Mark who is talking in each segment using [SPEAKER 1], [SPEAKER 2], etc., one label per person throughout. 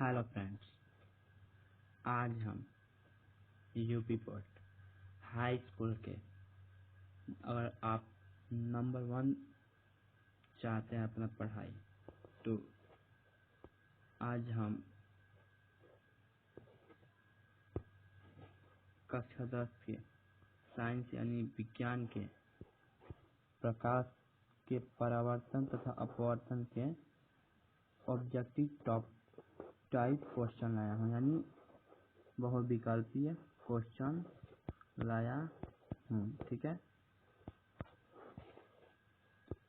[SPEAKER 1] Hello friends, आज हम UP board high school के अगर आप नंबर 1 चाहते हैं अपना पढ़ाई, तो आज हम कक्षा 10 के साइंस यानी विज्ञान के प्रकाश के परावर्तन तथा अपवर्तन के ऑब्जेक्टिव टाइप क्वेश्चन लाया हूँ, यानी बहुविकल्पीय क्वेश्चन लाया हूँ। ठीक है,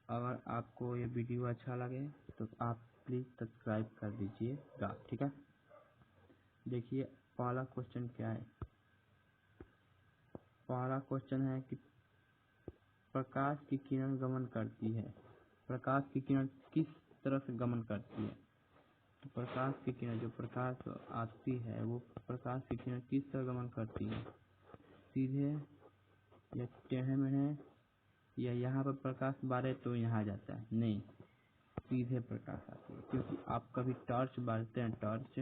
[SPEAKER 1] अगर आपको ये वीडियो अच्छा लगे तो आप प्लीज़ सब्सक्राइब कर दीजिएगा। ठीक है, देखिए पहला क्वेश्चन क्या है। पहला क्वेश्चन है कि प्रकाश की किरण गमन करती है। प्रकाश की किरण किस तरह से गमन करती है? तो प्रकाश की किरण, जो प्रकाश आती है, वो प्रकाश की किरण किस तरह गमन करती है? सीधे या टेढ़े मेढ़े, या यहाँ पर प्रकाश बारे तो यहाँ जाता है? नहीं, सीधे प्रकाश आती है। क्योंकि आप कभी टॉर्च बारते हैं, टॉर्च,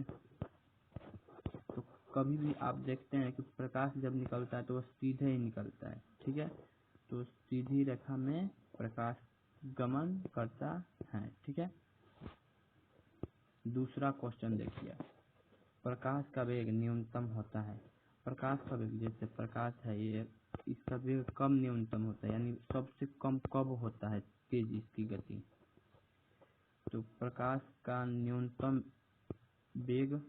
[SPEAKER 1] तो कभी भी आप देखते हैं कि प्रकाश जब निकलता है तो वो सीधे ही निकलता है। ठीक है, तो सीधी रेखा में प्रकाश गमन करता है। ठीक है, दूसरा क्वेश्चन देखिए। प्रकाश का वेग न्यूनतम होता है। प्रकाश का वेग, जैसे प्रकाश है ये, इसका वेग कब न्यूनतम होता है, यानी सबसे कम कब होता है तेज इसकी गति? तो प्रकाश का न्यूनतम वेग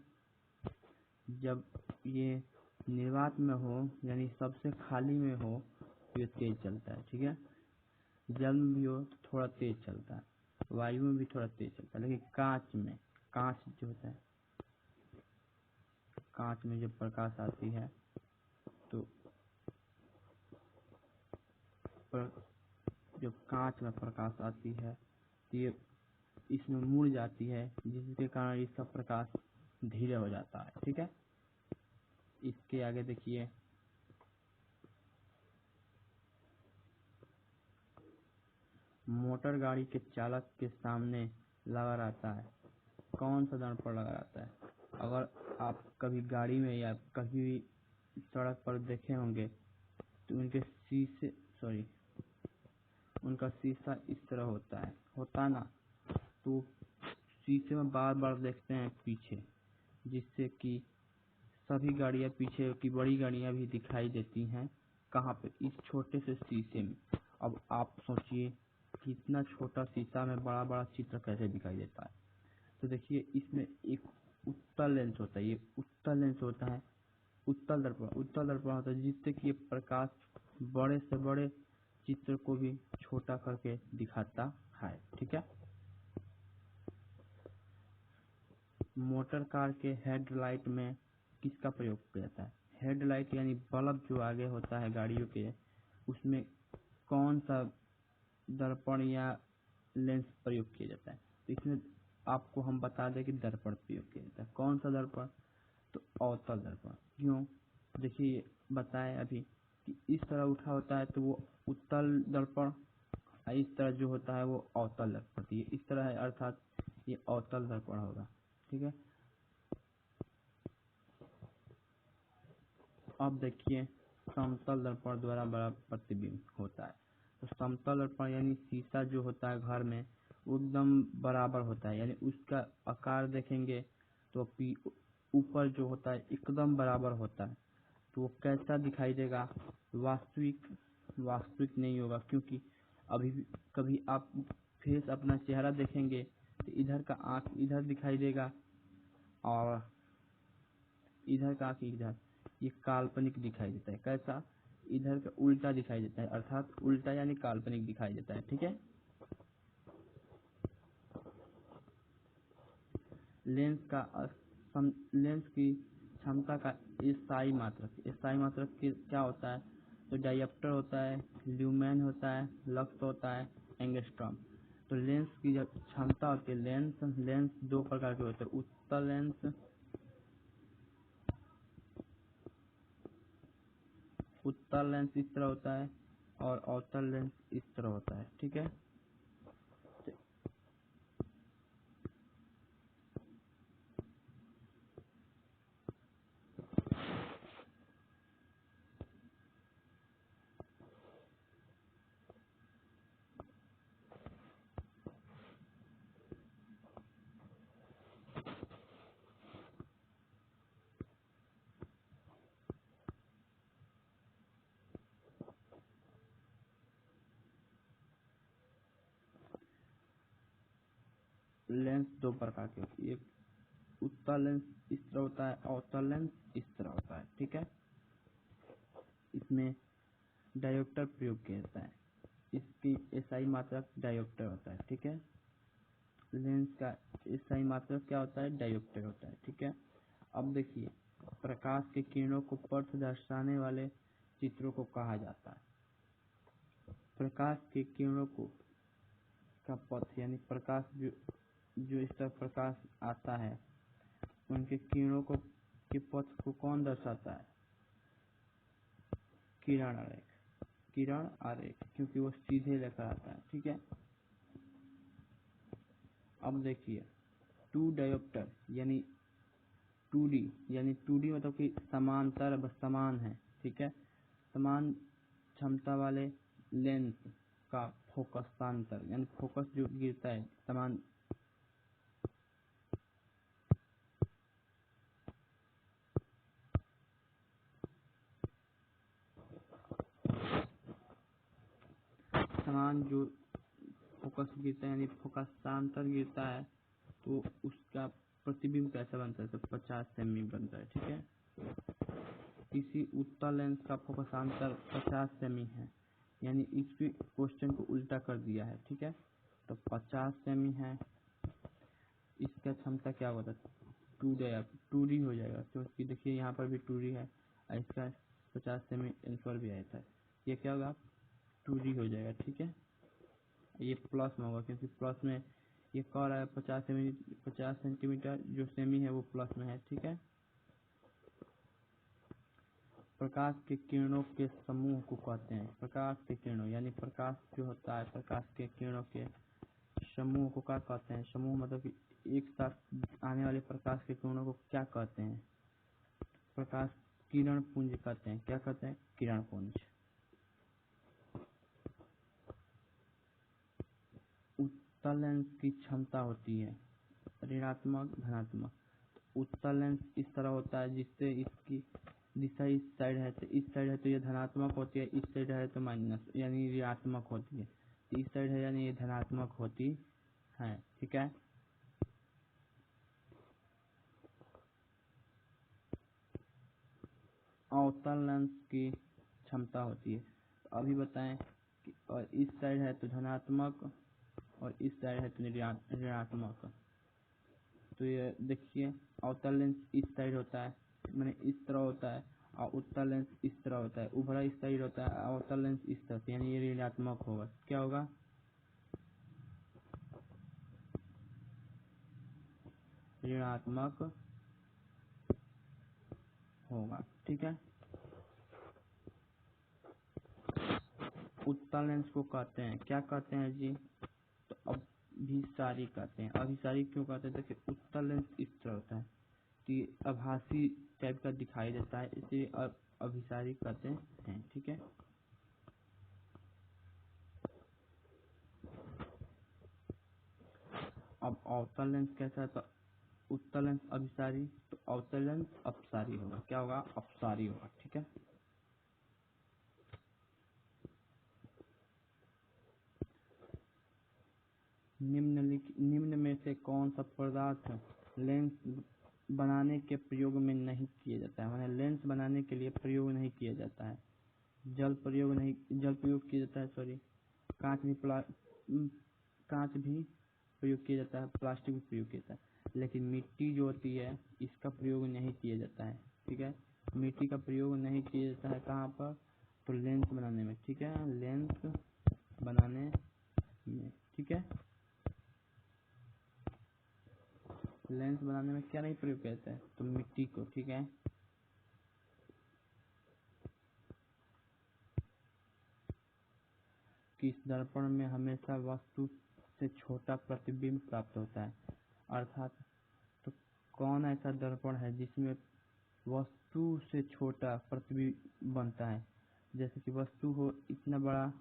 [SPEAKER 1] जब ये निर्वात में हो, यानी सबसे खाली में हो, तो ये तेज चलता है। ठीक है, जल में भी हो तो थोड़ा तेज चलता है, वायु में भी थोड़ा तेज चलता है, लेकिन कांच जो होता है, कांच में जब प्रकाश आती है तो जब कांच में प्रकाश आती है तो ये इसमें मुड़ जाती है, जिसके कारण इसका प्रकाश धीरे हो जाता है। ठीक है, इसके आगे देखिए। मोटर गाड़ी के चालक के सामने लगा रहता है, कौन सा दर्पण लगा रहता है? अगर आप कभी गाड़ी में या कभी भी सड़क पर देखे होंगे तो उनका शीशा इस तरह होता ना, तो शीशे में बार बार देखते हैं पीछे, जिससे कि सभी गाड़ियां पीछे की बड़ी गाड़ियां भी दिखाई देती हैं। कहाँ पे? इस छोटे से शीशे में। अब आप सोचिए कि इतना छोटा शीशा में बड़ा बड़ा चित्र कैसे दिखाई देता है। तो देखिए, इसमें एक उत्तल लेंस होता है। ये उत्तल लेंस होता है, उत्तल दर्पण होता है, जिससे कि ये प्रकाश बड़े से बड़े चित्र को भी छोटा करके दिखाता है। ठीक है, मोटर कार के हेडलाइट में किसका प्रयोग किया जाता है? हेडलाइट यानी बल्ब जो आगे होता है गाड़ियों के, उसमें कौन सा दर्पण या लेंस प्रयोग किया जाता है? तो इसमें आपको हम बता दें कि दर्पण प्रयोग किया जाता है। कौन सा दर्पण? तो अवतल दर्पण। क्यों? देखिए, बताए अभी कि इस तरह उठा होता है तो वो उत्तल दर्पण, इस तरह जो होता है वो अवतल दर्पण। ये इस तरह है, अर्थात ये अवतल दर्पण होगा। ठीक है, अब देखिए, समतल दर्पण द्वारा बड़ा प्रतिबिंब होता है। तो समतल दर्पण यानी शीशा जो होता है घर में, वो एकदम बराबर होता है, यानी उसका आकार देखेंगे तो ऊपर जो होता है एकदम बराबर होता है। तो वो कैसा दिखाई देगा? वास्तविक नहीं होगा, क्योंकि अभी कभी आप फेस अपना चेहरा देखेंगे तो इधर का आँख इधर दिखाई देगा और इधर का आँख इधर, ये काल्पनिक दिखाई देता है। कैसा? इधर का उल्टा दिखाई देता है, अर्थात उल्टा यानी काल्पनिक दिखाई देता है। ठीक है, लेंस की क्षमता का स्थायी मात्रक क्या होता है? तो डायप्टर होता है, ल्यूमेन होता है, लक्स होता है, एंगस्ट्रॉम। तो लेंस की जब क्षमता होती है, लेंस दो प्रकार के होते हैं। उत्तल लेंस इस तरह होता है और अवतल लेंस इस तरह होता है। ठीक है, लेंस दो प्रकार की होती है, एक उत्तल लेंस इस तरह होता है, अवतल लेंस इस तरह होता है। ठीक है, इसमें डायोप्टर प्रयोग किया जाता है, इसकी एसआई मात्रक डायोप्टर होता है। ठीक है, लेंस का एसआई मात्रक क्या होता है, डायोप्टर होता है। ठीक है, अब देखिए प्रकाश के किरणों को पथ दर्शाने वाले चित्रों को कहा जाता है। प्रकाश के किरणों को का पथ यानी प्रकाश जो इस तरह प्रकाश आता है उनके किरणों को के पथ को कौन दर्शाता है, किरण आरेख, किरण आरेख, क्योंकि वो सीधे लेकर आता है। ठीक है, अब देखिए टू डायोप्टर यानी 2D यानी 2D मतलब कि समांतर समान है। ठीक है, समान क्षमता वाले लेंस का फोकसांतर यानी फोकस जो गिरता है समान जो फोकस गिरता है यानी फोकसांतर गिरता है तो उसका प्रतिबिंब कैसा बनता है, तो 50 सेमी बनता है। ठीक है, किसी उत्तल लेंस का फोकसांतर 50 सेमी है, यानी इस क्वेश्चन को उल्टा कर दिया है। ठीक है, तो 50 सेमी है, इसका क्षमता क्या होता है, 2D हो जाएगा, क्योंकि देखिए यहाँ पर भी 2D है, इसका 50 सेमी आंसर भी आया था, ये क्या होगा 2D हो जाएगा। ठीक है, ये प्लस में होगा क्योंकि प्लस में ये कह रहा है 50 सेंटीमीटर जो सेमी है वो प्लस में है। ठीक है, प्रकाश के किरणों के समूह को कहते हैं, प्रकाश के किरणों यानी प्रकाश जो होता है प्रकाश के किरणों के समूह को क्या कहते हैं, समूह मतलब कि एक साथ आने वाले प्रकाश के किरणों को क्या कहते हैं, प्रकाश किरण पुंज कहते हैं। क्या कहते हैं, किरण पुंज। उत्तल लेंस की क्षमता होती है ऋणात्मक धनात्मक। उत्तल लेंस इस तरह होता है जिससे इसकी दिशा इस साइड है तो इस साइड है तो ये धनात्मक होती है, इस साइड है तो माइनस यानी ऋणात्मक होती है, तो इस साइड है यानी ये धनात्मक होती है। ठीक है, अवतल लेंस की क्षमता होती है, तो अभी बताएं कि और इस साइड है तो धनात्मक और इस साइड है तो ऋणात्मक, तो ये देखिए अवतल लेंस इस साइड होता है मैंने इस तरह होता है और उत्तल लेंस इस तरह होता है, उभरा इस साइड होता है, अवतल लेंस इस तरह, यानी ये ऋणात्मक होगा। क्या होगा, ऋणात्मक होगा। ठीक है, उत्तल लेंस को कहते हैं, क्या कहते हैं जी, तो अभिसारी कहते हैं। अभिसारी क्यों कहते हैं, देखिए उत्तल लेंस इस तरह होता है कि आभासी टाइप का दिखाई देता है, इसलिए अभिसारी कहते हैं। ठीक है, अब अवतल लेंस कैसा है, तो उत्तल लेंस अभिसारी, तो अवतल लेंस अपसारी होगा। क्या होगा, अपसारी होगा। ठीक है, निम्न में से कौन सा पदार्थ लेंस बनाने के प्रयोग में नहीं किया जाता है, माने लेंस बनाने के लिए प्रयोग नहीं किया जाता है, जल प्रयोग किया जाता है, सॉरी कांच भी प्रयोग किया जाता है, प्लास्टिक भी प्रयोग किया जाता है, लेकिन मिट्टी जो होती है इसका प्रयोग नहीं किया जाता है। ठीक है, मिट्टी का प्रयोग नहीं किया जाता है कहाँ पर, तो लेंस बनाने में। ठीक है, लेंस बनाने में। ठीक है, लेंस बनाने में क्या नहीं प्रयोग किया जाता है, तो मिट्टी को। ठीक है, किस दर्पण में हमेशा वस्तु से छोटा प्रतिबिंब प्राप्त होता है, अर्थात तो कौन ऐसा दर्पण है जिसमें वस्तु से छोटा प्रतिबिंब बनता है, जैसे कि वस्तु हो इतना बड़ा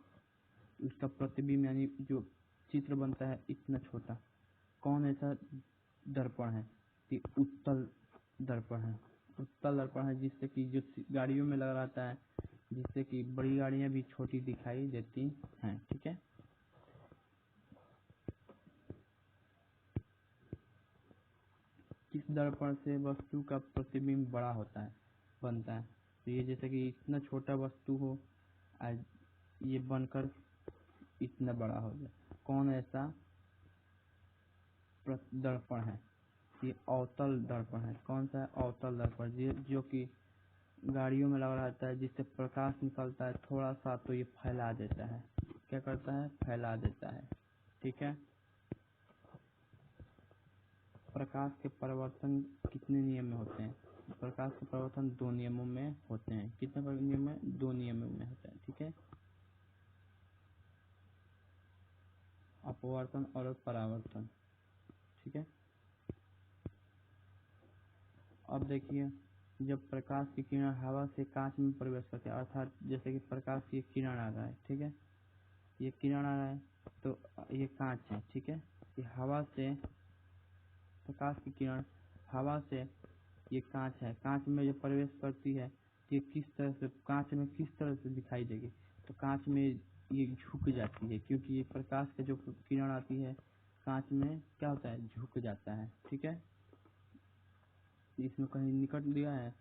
[SPEAKER 1] उसका प्रतिबिंब यानी जो चित्र बनता है इतना छोटा, कौन ऐसा दर्पण है, कि उत्तल दर्पण है। उत्तल दर्पण है जिससे कि जो गाड़ियों में लगा रहता है जिससे कि बड़ी गाड़ियां भी छोटी दिखाई देती हैं। ठीक है, किस दर्पण से वस्तु का प्रतिबिंब बड़ा होता है बनता है। तो ये जैसे कि इतना छोटा वस्तु हो आज ये बनकर इतना बड़ा हो जाए, कौन ऐसा दर्पण है? ये अवतल दर्पण है। कौन सा है? अवतल दर्पण, जो कि गाड़ियों में लगा रहता है, जिससे प्रकाश निकलता है थोड़ा सा तो ये फैला देता है। क्या करता है? फैला देता है। ठीक है। प्रकाश के परिवर्तन कितने नियम में होते हैं? प्रकाश के परिवर्तन 2 नियमों में होते हैं। कितने नियम में? 2 नियमों में होते हैं। ठीक है। अपवर्तन और परावर्तन। ठीक है। अब देखिए, जब प्रकाश की किरण हवा से कांच में प्रवेश करती है, अर्थात जैसे कि प्रकाश की किरण आ रहा है, ठीक है, ये किरण आ रहा है तो ये कांच है, ठीक है, ये हवा से प्रकाश की किरण हवा से ये कांच है, कांच में जो प्रवेश करती है ये किस तरह से कांच में किस तरह से दिखाई देगी? तो कांच में ये झुक जाती है, क्योंकि ये प्रकाश का जो किरण आती है कांच में क्या होता है? झुक जाता है। ठीक है। इसमें कहीं निकट दिया है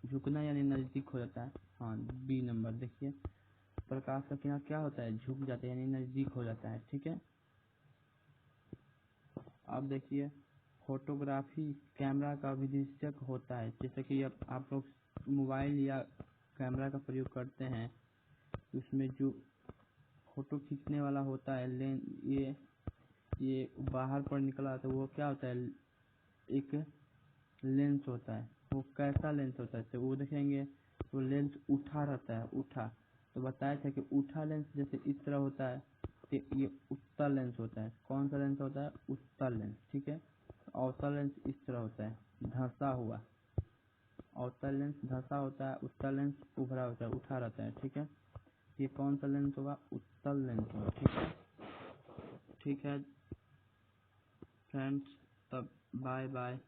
[SPEAKER 1] झुकना यानी नजदीक हो जाता है। हाँ, बी नंबर देखिए, प्रकाश का किरण क्या होता है? झुक जाता है यानी नजदीक हो जाता है। ठीक है। अब देखिए, फोटोग्राफी कैमरा का विनिर्देशक होता है। जैसे कि अब आप लोग मोबाइल या कैमरा का प्रयोग करते हैं, उसमें जो फोटो खींचने वाला होता है लेंस, ये बाहर पर निकला तो वो क्या होता है? एक लेंस होता है। वो कैसा लेंस होता है? तो वो देखेंगे तो लेंस उठा रहता है, उठा। तो बताया था कि उठा लेंस जैसे इस तरह होता है तो ये उत्तल लेंस होता है। कौन सा लेंस होता है? उत्तल लेंस। ठीक है। अवतल लेंस इस तरह होता है, धंसा हुआ। अवतल लेंस धंसा होता है, उत्तल लेंस उभरा होता है, उठा रहता है। ठीक है। ये कौन सा लेंस होगा? उत्तल लेंस होगा। ठीक है। ठीक है फ्रेंड्स, तब बाय बाय।